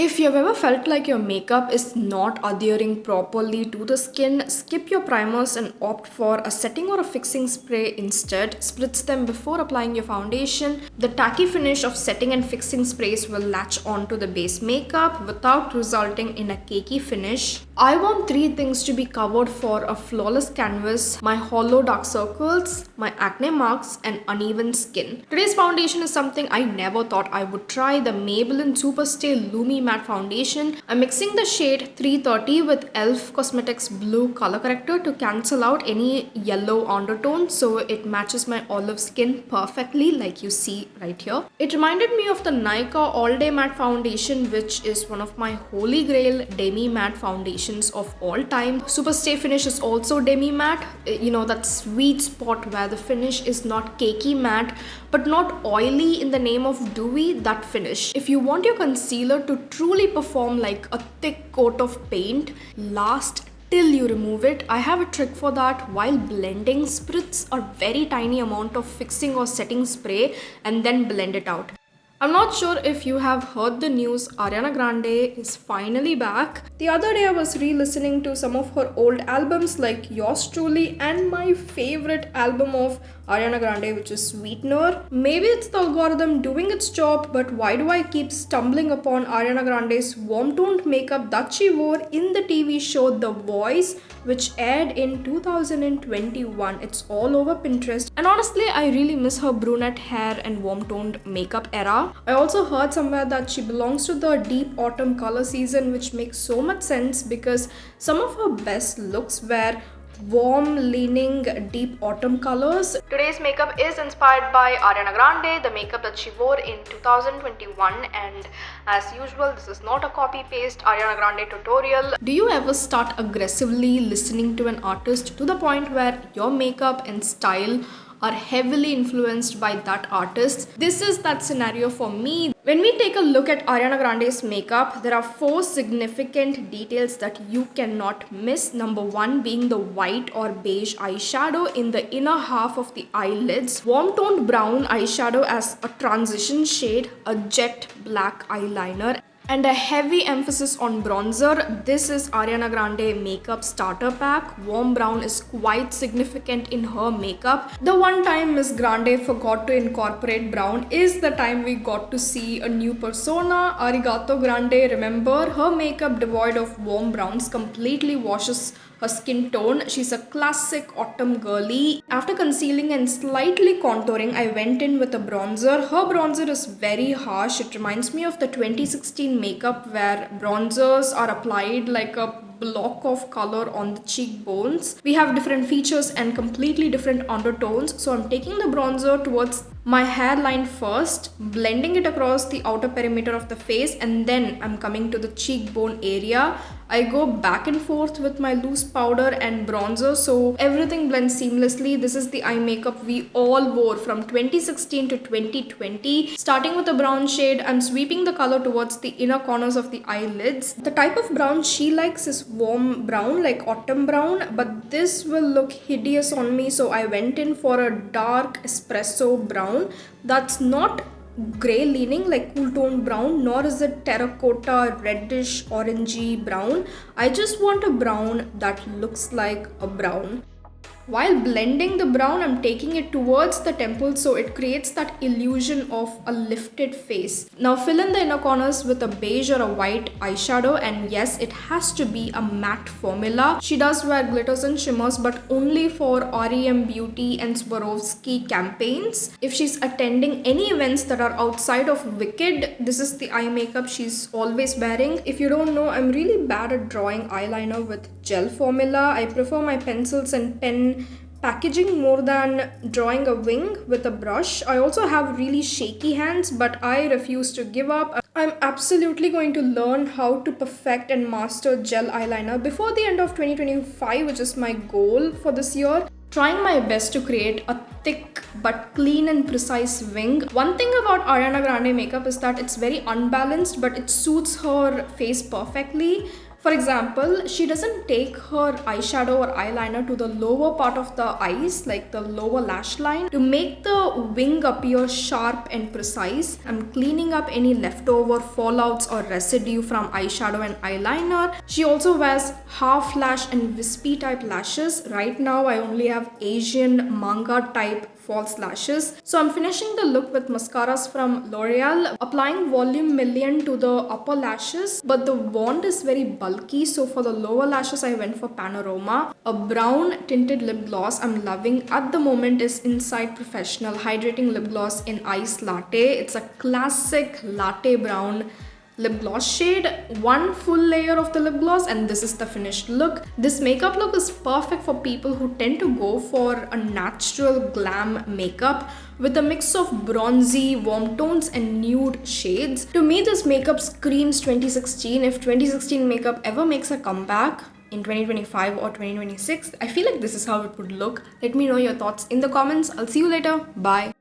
If you've ever felt like your makeup is not adhering properly to the skin, skip your primers and opt for a setting or a fixing spray instead. Spritz them before applying your foundation. The tacky finish of setting and fixing sprays will latch onto the base makeup without resulting in a cakey finish. I want three things to be covered for a flawless canvas: my hollow dark circles, my acne marks, and uneven skin. Today's foundation is something I never thought I would try: the Maybelline Superstay Lumi Matte Foundation. I'm mixing the shade 330 with e.l.f. Cosmetics Blue Color Corrector to cancel out any yellow undertone so it matches my olive skin perfectly, like you see right here. It reminded me of the Nykaa All Day Matte Foundation, which is one of my holy grail demi matte foundations of all time. Superstay finish is also demi matte, that sweet spot where the finish is not cakey matte but not oily in the name of dewy, that finish. If you want your concealer to truly perform like a thick coat of paint, last till you remove it, I have a trick for that. While blending, spritz a very tiny amount of fixing or setting spray and then blend it out. I'm not sure if you have heard the news, Ariana Grande is finally back. The other day I was re-listening to some of her old albums like Yours Truly and my favorite album of Ariana Grande, which is Sweetener. Maybe it's the algorithm doing its job, but why do I keep stumbling upon Ariana Grande's warm toned makeup that she wore in the TV show The Voice, which aired in 2021. It's all over Pinterest, and honestly I really miss her brunette hair and warm toned makeup era. I also heard somewhere that she belongs to the deep autumn color season, which makes so much sense because some of her best looks were warm leaning deep autumn colors. Today's makeup is inspired by Ariana Grande, the makeup that she wore in 2021, and as usual this is not a copy paste Ariana Grande tutorial. Do you ever start aggressively listening to an artist to the point where your makeup and style are heavily influenced by that artist? This is that scenario for me. When we take a look at Ariana Grande's makeup, there are four significant details that you cannot miss. Number one being the white or beige eyeshadow in the inner half of the eyelids, warm toned brown eyeshadow as a transition shade, a jet black eyeliner, and a heavy emphasis on bronzer. This is Ariana Grande makeup starter pack. Warm brown is quite significant in her makeup. The one time Miss Grande forgot to incorporate brown is the time we got to see a new persona, Arigato Grande. Remember, her makeup devoid of warm browns completely washes her skin tone. She's a classic autumn girly. After concealing and slightly contouring, I went in with a bronzer. Her bronzer is very harsh. It reminds me of the 2016 makeup where bronzers are applied like a block of color on the cheekbones. We have different features and completely different undertones. So I'm taking the bronzer towards my hairline first, blending it across the outer perimeter of the face, and then I'm coming to the cheekbone area. I go back and forth with my loose powder and bronzer so everything blends seamlessly. This is the eye makeup we all wore from 2016 to 2020. Starting with a brown shade, I'm sweeping the color towards the inner corners of the eyelids. The type of brown she likes is warm brown, like autumn brown, but this will look hideous on me, so I went in for a dark espresso brown that's not gray leaning like cool toned brown, nor is it terracotta reddish orangey brown. I just want a brown that looks like a brown. While blending the brown, I'm taking it towards the temples so it creates that illusion of a lifted face. Now fill in the inner corners with a beige or a white eyeshadow, and yes, it has to be a matte formula. She does wear glitters and shimmers, but only for REM Beauty and Swarovski campaigns. If she's attending any events that are outside of Wicked, this is the eye makeup she's always wearing. If you don't know, I'm really bad at drawing eyeliner with gel formula. I prefer my pencils and pen packaging more than drawing a wing with a brush. I also have really shaky hands, but I refuse to give up. I'm absolutely going to learn how to perfect and master gel eyeliner before the end of 2025, which is my goal for this year. Trying my best to create a thick but clean and precise wing. One thing about Ariana Grande makeup is that it's very unbalanced, but it suits her face perfectly. For example, she doesn't take her eyeshadow or eyeliner to the lower part of the eyes, like the lower lash line, to make the wing appear sharp and precise. I'm cleaning up any leftover fallouts or residue from eyeshadow and eyeliner. She also wears half lash and wispy type lashes. Right now, I only have Asian manga type false lashes. So I'm finishing the look with mascaras from L'Oreal, applying volume million to the upper lashes, but the wand is very bulky, so for the lower lashes I went for Panorama. A brown tinted lip gloss I'm loving at the moment is Inside Professional Hydrating Lip Gloss in Ice Latte. It's a classic latte brown lip gloss shade, one full layer of the lip gloss, and this is the finished look. This makeup look is perfect for people who tend to go for a natural glam makeup with a mix of bronzy, warm tones and nude shades. To me, this makeup screams 2016. If 2016 makeup ever makes a comeback in 2025 or 2026, I feel like this is how it would look. Let me know your thoughts in the comments. I'll see you later. Bye.